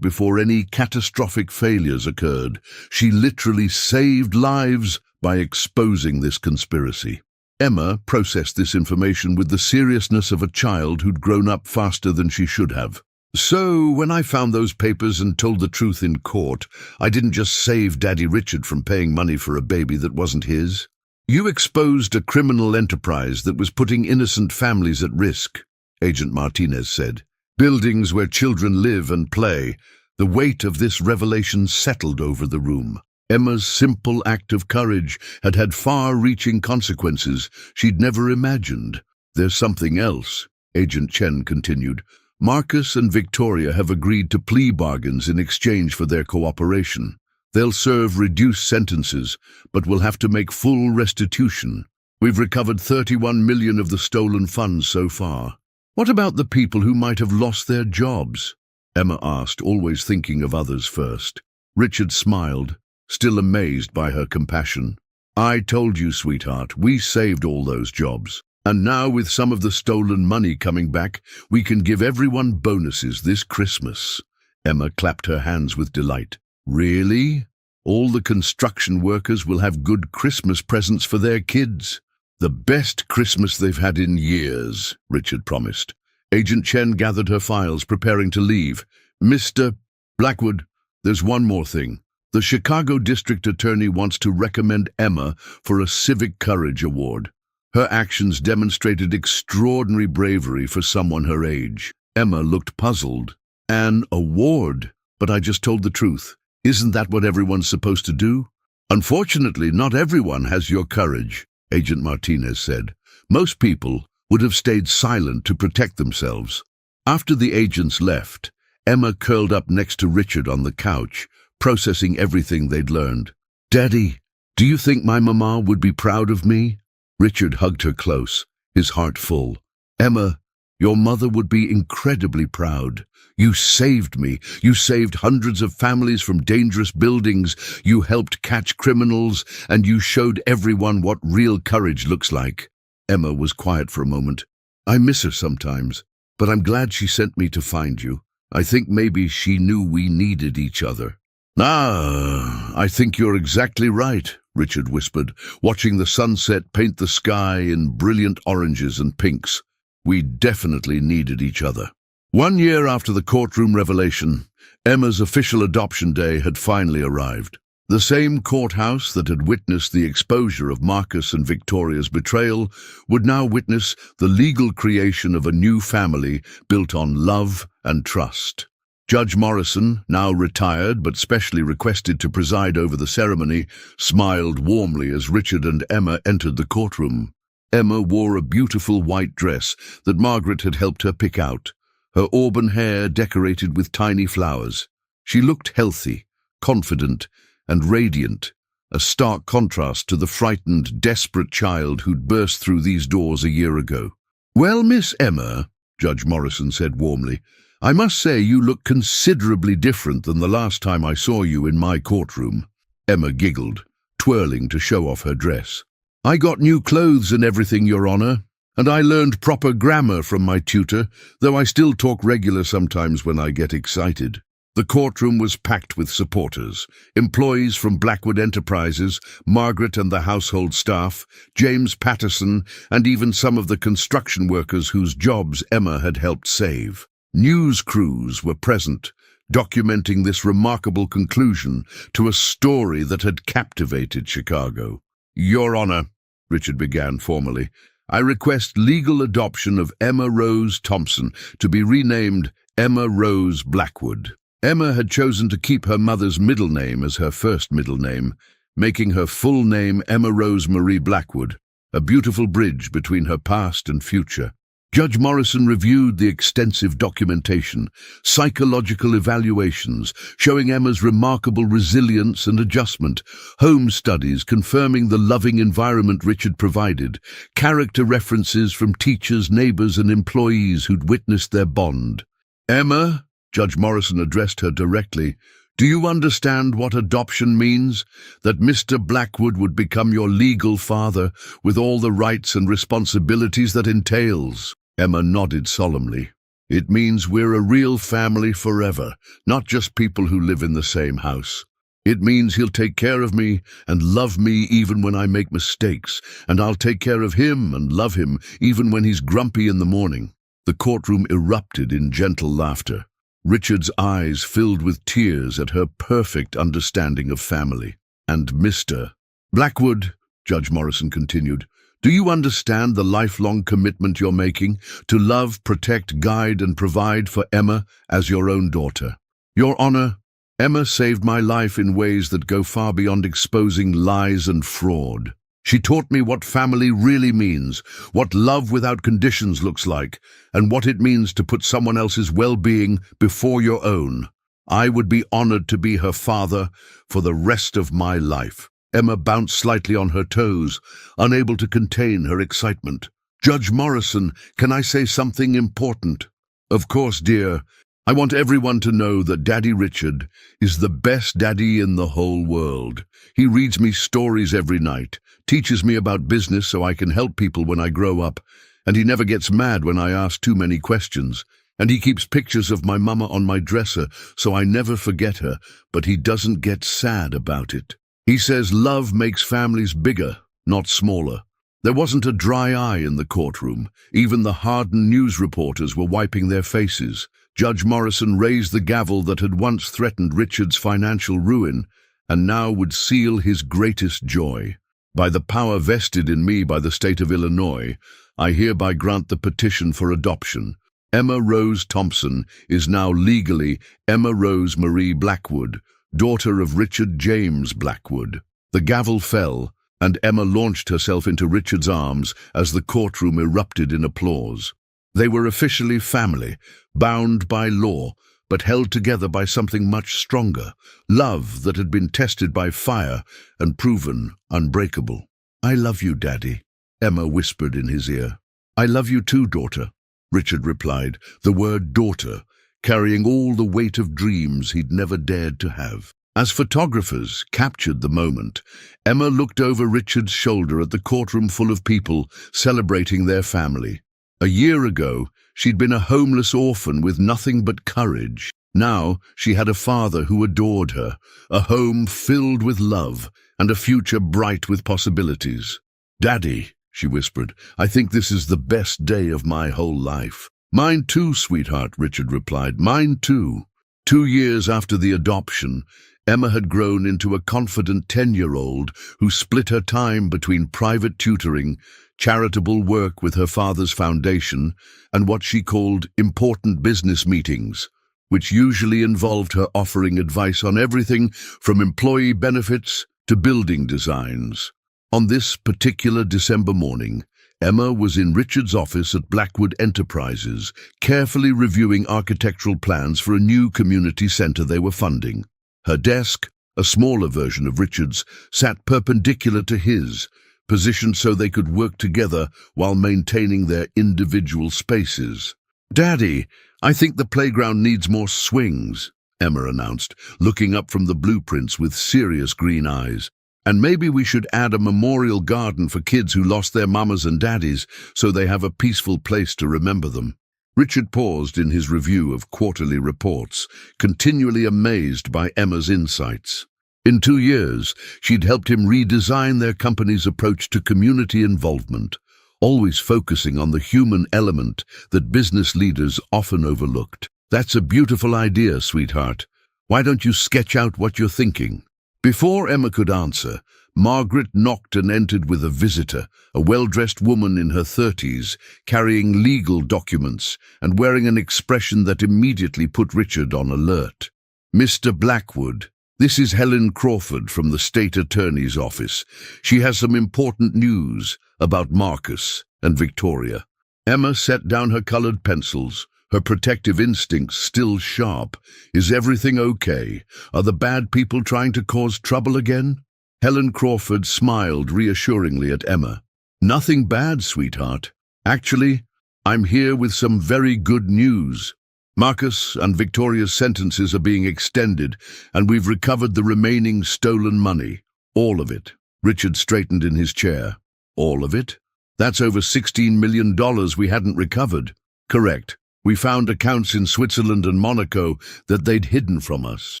before any catastrophic failures occurred. She literally saved lives by exposing this conspiracy." Emma processed this information with the seriousness of a child who'd grown up faster than she should have. "So, when I found those papers and told the truth in court, I didn't just save Daddy Richard from paying money for a baby that wasn't his. You exposed a criminal enterprise that was putting innocent families at risk," Agent Martinez said. "Buildings where children live and play." The weight of this revelation settled over the room. Emma's simple act of courage had had far-reaching consequences she'd never imagined. "There's something else," Agent Chen continued. "Marcus and Victoria have agreed to plea bargains in exchange for their cooperation. They'll serve reduced sentences, but will have to make full restitution. We've recovered 31 million of the stolen funds so far." "What about the people who might have lost their jobs?" Emma asked, always thinking of others first. Richard smiled, still amazed by her compassion. "I told you, sweetheart, we saved all those jobs. And now, with some of the stolen money coming back, we can give everyone bonuses this Christmas." Emma clapped her hands with delight. "Really? All the construction workers will have good Christmas presents for their kids?" "The best Christmas they've had in years," Richard promised. Agent Chen gathered her files, preparing to leave. "Mr. Blackwood, there's one more thing. The Chicago District Attorney wants to recommend Emma for a Civic Courage Award. Her actions demonstrated extraordinary bravery for someone her age." Emma looked puzzled. "An award? But I just told the truth. Isn't that what everyone's supposed to do?" "Unfortunately, not everyone has your courage," Agent Martinez said. "Most people would have stayed silent to protect themselves." After the agents left, Emma curled up next to Richard on the couch, processing everything they'd learned. "Daddy, do you think my mama would be proud of me?" Richard hugged her close, his heart full. "Emma, your mother would be incredibly proud. You saved me. You saved hundreds of families from dangerous buildings. You helped catch criminals, and you showed everyone what real courage looks like." Emma was quiet for a moment. "I miss her sometimes, but I'm glad she sent me to find you. I think maybe she knew we needed each other." "Ah, I think you're exactly right," Richard whispered, watching the sunset paint the sky in brilliant oranges and pinks. We definitely needed each other. 1 year after the courtroom revelation, Emma's official adoption day had finally arrived. The same courthouse that had witnessed the exposure of Marcus and Victoria's betrayal would now witness the legal creation of a new family built on love and trust. Judge Morrison, now retired but specially requested to preside over the ceremony, smiled warmly as Richard and Emma entered the courtroom. Emma wore a beautiful white dress that Margaret had helped her pick out, her auburn hair decorated with tiny flowers. She looked healthy, confident, and radiant, a stark contrast to the frightened, desperate child who'd burst through these doors a year ago. "Well, Miss Emma," Judge Morrison said warmly, "I must say you look considerably different than the last time I saw you in my courtroom." Emma giggled, twirling to show off her dress. "I got new clothes and everything, Your Honor, and I learned proper grammar from my tutor, though I still talk regular sometimes when I get excited." The courtroom was packed with supporters, employees from Blackwood Enterprises, Margaret and the household staff, James Patterson, and even some of the construction workers whose jobs Emma had helped save. News crews were present, documenting this remarkable conclusion to a story that had captivated Chicago. "Your Honor," Richard began formally, "I request legal adoption of Emma Rose Thompson to be renamed Emma Rose Blackwood." Emma had chosen to keep her mother's middle name as her first middle name, making her full name Emma Rose Marie Blackwood, a beautiful bridge between her past and future. Judge Morrison reviewed the extensive documentation, psychological evaluations showing Emma's remarkable resilience and adjustment, home studies confirming the loving environment Richard provided, character references from teachers, neighbors, and employees who'd witnessed their bond. "Emma," Judge Morrison addressed her directly, "do you understand what adoption means? That Mr. Blackwood would become your legal father with all the rights and responsibilities that entails?" Emma nodded solemnly. "It means we're a real family forever, not just people who live in the same house. It means he'll take care of me and love me even when I make mistakes, and I'll take care of him and love him even when he's grumpy in the morning." The courtroom erupted in gentle laughter. Richard's eyes filled with tears at her perfect understanding of family. "And Mr. Blackwood," Judge Morrison continued, "do you understand the lifelong commitment you're making to love, protect, guide, and provide for Emma as your own daughter? Your Honor, Emma saved my life in ways that go far beyond exposing lies and fraud. She taught me what family really means, what love without conditions looks like, and what it means to put someone else's well-being before your own. I would be honored to be her father for the rest of my life." Emma bounced slightly on her toes, unable to contain her excitement. "Judge Morrison, can I say something important?" "Of course, dear. I want everyone to know that Daddy Richard is the best daddy in the whole world. He reads me stories every night, teaches me about business so I can help people when I grow up, and he never gets mad when I ask too many questions. And he keeps pictures of my mama on my dresser so I never forget her, but he doesn't get sad about it. He says love makes families bigger, not smaller." There wasn't a dry eye in the courtroom. Even the hardened news reporters were wiping their faces. Judge Morrison raised the gavel that had once threatened Richard's financial ruin, and now would seal his greatest joy. "By the power vested in me by the state of Illinois, I hereby grant the petition for adoption. Emma Rose Thompson is now legally Emma Rose Marie Blackwood, daughter of Richard James Blackwood." The gavel fell, and Emma launched herself into Richard's arms as the courtroom erupted in applause. They were officially family, bound by law, but held together by something much stronger, love that had been tested by fire and proven unbreakable. "I love you, Daddy," Emma whispered in his ear. "I love you too, daughter," Richard replied, the word daughter carrying all the weight of dreams he'd never dared to have. As photographers captured the moment, Emma looked over Richard's shoulder at the courtroom full of people celebrating their family. A year ago, she'd been a homeless orphan with nothing but courage. Now she had a father who adored her, a home filled with love, and a future bright with possibilities. "Daddy," she whispered. "I think this is the best day of my whole life." "Mine too, sweetheart," Richard replied. "Mine too." 2 years after the adoption, Emma had grown into a confident 10-year-old who split her time between private tutoring, charitable work with her father's foundation, and what she called important business meetings, which usually involved her offering advice on everything from employee benefits to building designs. On this particular December morning, Emma was in Richard's office at Blackwood Enterprises, carefully reviewing architectural plans for a new community centre they were funding. Her desk, a smaller version of Richard's, sat perpendicular to his, positioned so they could work together while maintaining their individual spaces. "Daddy, I think the playground needs more swings," Emma announced, looking up from the blueprints with serious green eyes. "And maybe we should add a memorial garden for kids who lost their mamas and daddies so they have a peaceful place to remember them." Richard paused in his review of quarterly reports, continually amazed by Emma's insights. In 2 years, she'd helped him redesign their company's approach to community involvement, always focusing on the human element that business leaders often overlooked. "That's a beautiful idea, sweetheart. Why don't you sketch out what you're thinking?" Before Emma could answer, Margaret knocked and entered with a visitor, a well-dressed woman in her 30s, carrying legal documents and wearing an expression that immediately put Richard on alert. "Mr. Blackwood, this is Helen Crawford from the State Attorney's Office. She has some important news about Marcus and Victoria." Emma set down her colored pencils, her protective instincts still sharp. "Is everything okay? Are the bad people trying to cause trouble again?" Helen Crawford smiled reassuringly at Emma. "Nothing bad, sweetheart. Actually, I'm here with some very good news. Marcus and Victoria's sentences are being extended, and we've recovered the remaining stolen money. All of it." Richard straightened in his chair. "All of it? That's over $16 million we hadn't recovered." "Correct. We found accounts in Switzerland and Monaco that they'd hidden from us.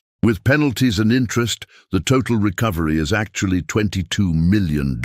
With penalties and interest, the total recovery is actually $22 million.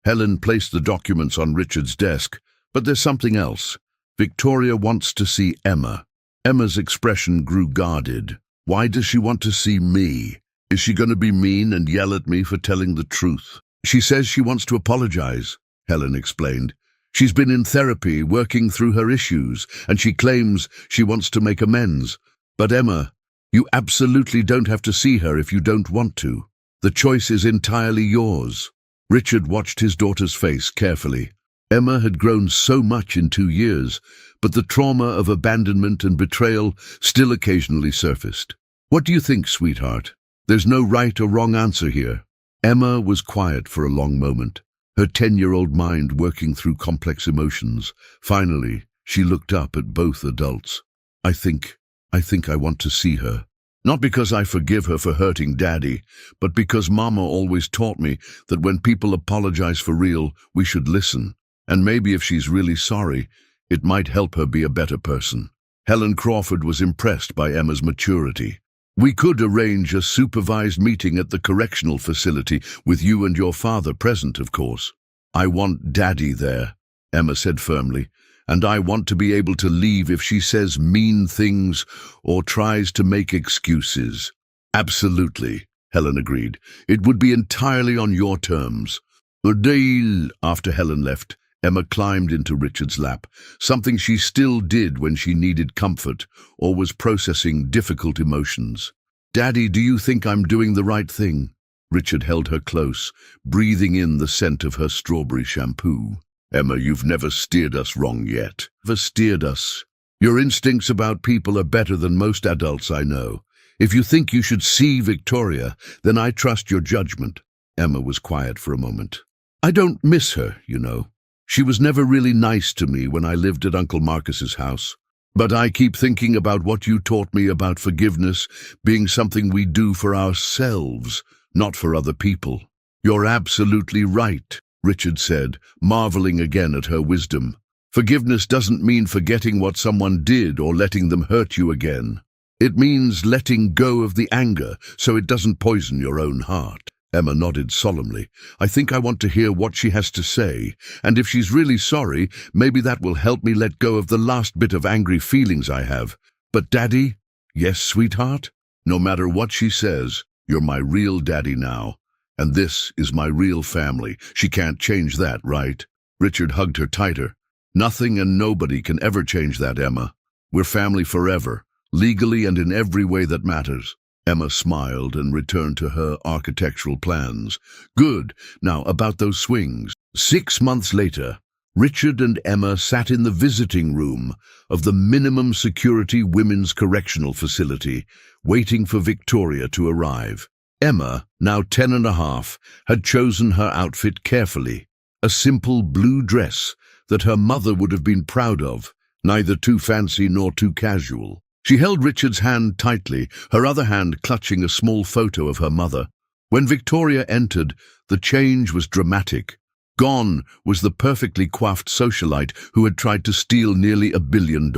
Helen placed the documents on Richard's desk, but there's something else. Victoria wants to see Emma. Emma's expression grew guarded. "Why does she want to see me? Is she going to be mean and yell at me for telling the truth?" "She says she wants to apologize," Helen explained. "She's been in therapy, working through her issues, and she claims she wants to make amends. But Emma, you absolutely don't have to see her if you don't want to. The choice is entirely yours." Richard watched his daughter's face carefully. Emma had grown so much in 2 years, but the trauma of abandonment and betrayal still occasionally surfaced. "What do you think, sweetheart? There's no right or wrong answer here." Emma was quiet for a long moment, her 10-year-old mind working through complex emotions. Finally, she looked up at both adults. I think I want to see her. Not because I forgive her for hurting Daddy, but because Mama always taught me that when people apologize for real, we should listen. And maybe if she's really sorry, it might help her be a better person." Helen Crawford was impressed by Emma's maturity. "We could arrange a supervised meeting at the correctional facility with you and your father present, of course." "I want Daddy there," Emma said firmly, "and I want to be able to leave if she says mean things or tries to make excuses." "Absolutely," Helen agreed. "It would be entirely on your terms." "A deal." After Helen left, Emma climbed into Richard's lap, something she still did when she needed comfort or was processing difficult emotions. "Daddy, do you think I'm doing the right thing?" Richard held her close, breathing in the scent of her strawberry shampoo. "Emma, you've never steered us wrong yet. Never steered us. Your instincts about people are better than most adults I know. If you think you should see Victoria, then I trust your judgment." Emma was quiet for a moment. "I don't miss her, you know. She was never really nice to me when I lived at Uncle Marcus's house. But I keep thinking about what you taught me about forgiveness being something we do for ourselves, not for other people." "You're absolutely right," Richard said, marveling again at her wisdom. "Forgiveness doesn't mean forgetting what someone did or letting them hurt you again. It means letting go of the anger so it doesn't poison your own heart." Emma nodded solemnly. I think I want to hear what she has to say, and if she's really sorry, maybe that will help me let go of the last bit of angry feelings I have. But Daddy? Yes, sweetheart? No matter what she says, you're my real daddy now. And this is my real family. She can't change that, right? Richard hugged her tighter. Nothing and nobody can ever change that, Emma. We're family forever, legally and in every way that matters. Emma smiled and returned to her architectural plans. Good. Now, about those swings. 6 months later, Richard and Emma sat in the visiting room of the minimum security women's correctional facility, waiting for Victoria to arrive. Emma, now 10 and a half, had chosen her outfit carefully. A simple blue dress that her mother would have been proud of, neither too fancy nor too casual. She held Richard's hand tightly, her other hand clutching a small photo of her mother. When Victoria entered, the change was dramatic. Gone was the perfectly coiffed socialite who had tried to steal nearly $1 billion.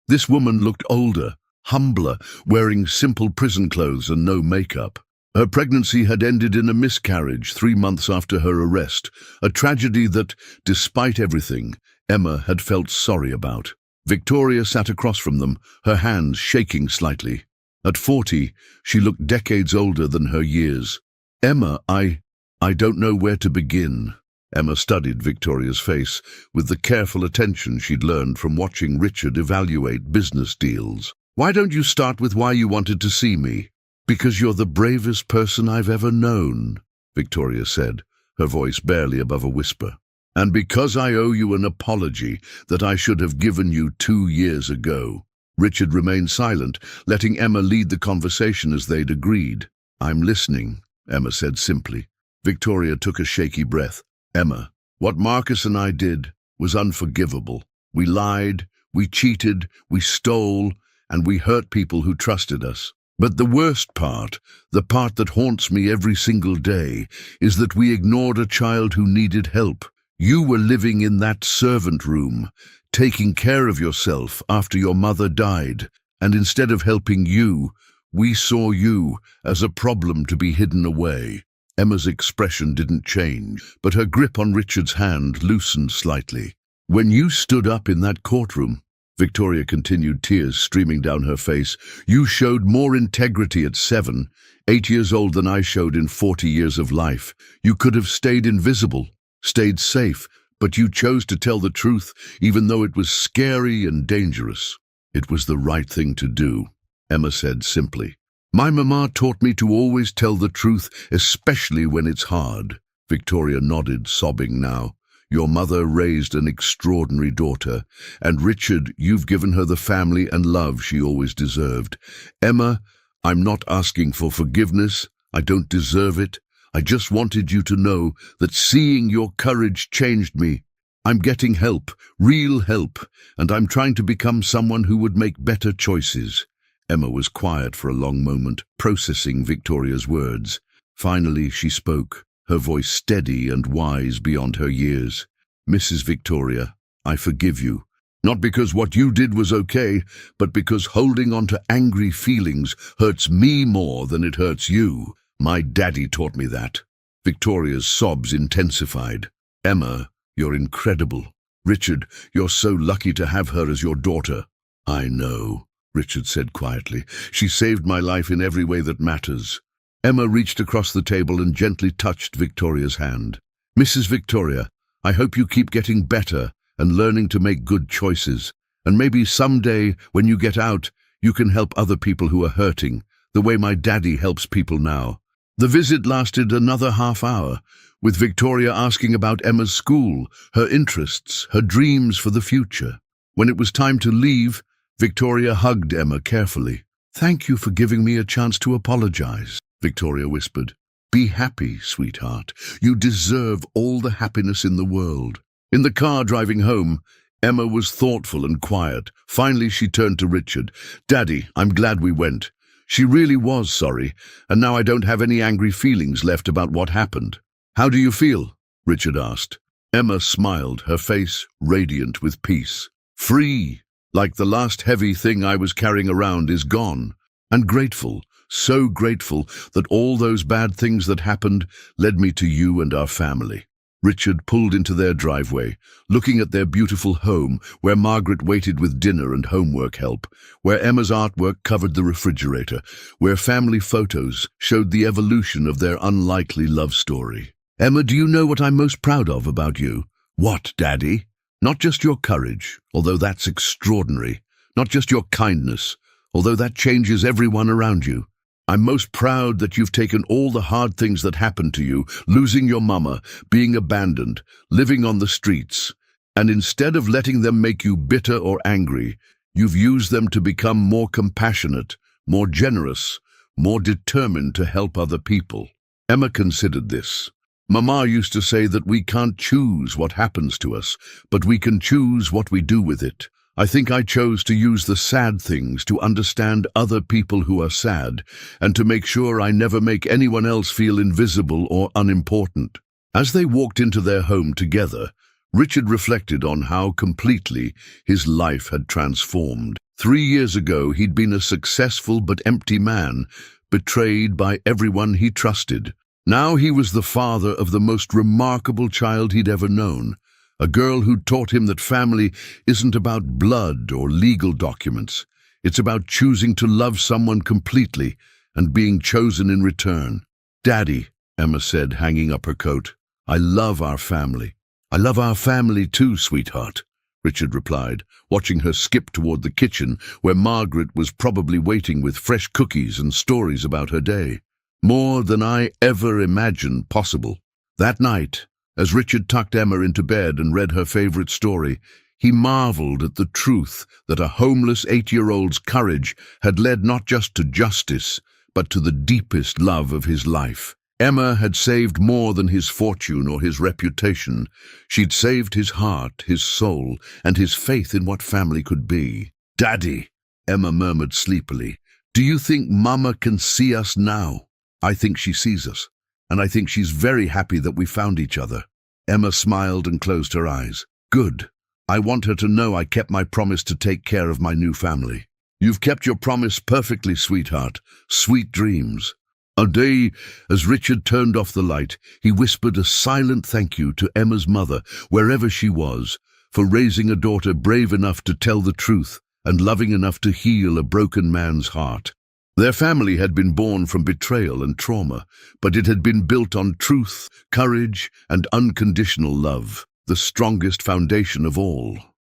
This woman looked older, humbler, wearing simple prison clothes and no makeup. Her pregnancy had ended in a miscarriage 3 months after her arrest, a tragedy that, despite everything, Emma had felt sorry about. Victoria sat across from them, her hands shaking slightly. At 40, she looked decades older than her years. Emma, I don't know where to begin. Emma studied Victoria's face with the careful attention she'd learned from watching Richard evaluate business deals. Why don't you start with why you wanted to see me? Because you're the bravest person I've ever known, Victoria said, her voice barely above a whisper. And because I owe you an apology that I should have given you 2 years ago. Richard remained silent, letting Emma lead the conversation as they'd agreed. I'm listening, Emma said simply. Victoria took a shaky breath. Emma, what Marcus and I did was unforgivable. We lied, we cheated, we stole, and we hurt people who trusted us. But the worst part, the part that haunts me every single day, is that we ignored a child who needed help. You were living in that servant room, taking care of yourself after your mother died, and instead of helping you, we saw you as a problem to be hidden away. Emma's expression didn't change, but her grip on Richard's hand loosened slightly. When you stood up in that courtroom, Victoria continued, tears streaming down her face, you showed more integrity at 7, 8 years old than I showed in 40 years of life. You could have stayed invisible, stayed safe, but you chose to tell the truth, even though it was scary and dangerous. It was the right thing to do, Emma said simply. My mama taught me to always tell the truth, especially when it's hard. Victoria nodded, sobbing now. Your mother raised an extraordinary daughter, and Richard, you've given her the family and love she always deserved. Emma, I'm not asking for forgiveness. I don't deserve it. I just wanted you to know that seeing your courage changed me. I'm getting help, real help, and I'm trying to become someone who would make better choices. Emma was quiet for a long moment, processing Victoria's words. Finally, she spoke, her voice steady and wise beyond her years. Mrs. Victoria, I forgive you. Not because what you did was okay, but because holding on to angry feelings hurts me more than it hurts you. My daddy taught me that. Victoria's sobs intensified. Emma, you're incredible. Richard, you're so lucky to have her as your daughter. I know, Richard said quietly. She saved my life in every way that matters. Emma reached across the table and gently touched Victoria's hand. Mrs. Victoria, I hope you keep getting better and learning to make good choices. And maybe someday, when you get out, you can help other people who are hurting, the way my daddy helps people now. The visit lasted another half hour, with Victoria asking about Emma's school, her interests, her dreams for the future. When it was time to leave, Victoria hugged Emma carefully. Thank you for giving me a chance to apologize, Victoria whispered. Be happy, sweetheart. You deserve all the happiness in the world. In the car driving home, Emma was thoughtful and quiet. Finally, she turned to Richard. Daddy, I'm glad we went. She really was sorry, and now I don't have any angry feelings left about what happened. How do you feel? Richard asked. Emma smiled, her face radiant with peace. Free, like the last heavy thing I was carrying around is gone, and grateful so grateful that all those bad things that happened led me to you and our family." Richard pulled into their driveway, looking at their beautiful home where Margaret waited with dinner and homework help, where Emma's artwork covered the refrigerator, where family photos showed the evolution of their unlikely love story. "Emma, do you know what I'm most proud of about you?" "What, Daddy?" "Not just your courage, although that's extraordinary. Not just your kindness, although that changes everyone around you. I'm most proud that you've taken all the hard things that happened to you, losing your mama, being abandoned, living on the streets, and instead of letting them make you bitter or angry, you've used them to become more compassionate, more generous, more determined to help other people." Emma considered this. "Mama used to say that we can't choose what happens to us, but we can choose what we do with it. I think I chose to use the sad things to understand other people who are sad, and to make sure I never make anyone else feel invisible or unimportant." As they walked into their home together, Richard reflected on how completely his life had transformed. 3 years ago, he'd been a successful but empty man, betrayed by everyone he trusted. Now he was the father of the most remarkable child he'd ever known. A girl who'd taught him that family isn't about blood or legal documents. It's about choosing to love someone completely and being chosen in return. "Daddy," Emma said, hanging up her coat, "I love our family." "I love our family too, sweetheart," Richard replied, watching her skip toward the kitchen where Margaret was probably waiting with fresh cookies and stories about her day. "More than I ever imagined possible." That night, as Richard tucked Emma into bed and read her favorite story, he marveled at the truth that a homeless 8-year-old's courage had led not just to justice, but to the deepest love of his life. Emma had saved more than his fortune or his reputation. She'd saved his heart, his soul, and his faith in what family could be. "Daddy," Emma murmured sleepily, "do you think Mama can see us now?" "I think she sees us. And I think she's very happy that we found each other." Emma smiled and closed her eyes. "Good. I want her to know I kept my promise to take care of my new family." "You've kept your promise perfectly, sweetheart. Sweet dreams." A day, as Richard turned off the light, he whispered a silent thank you to Emma's mother, wherever she was, for raising a daughter brave enough to tell the truth and loving enough to heal a broken man's heart. Their family had been born from betrayal and trauma, but it had been built on truth, courage, and unconditional love, the strongest foundation of all.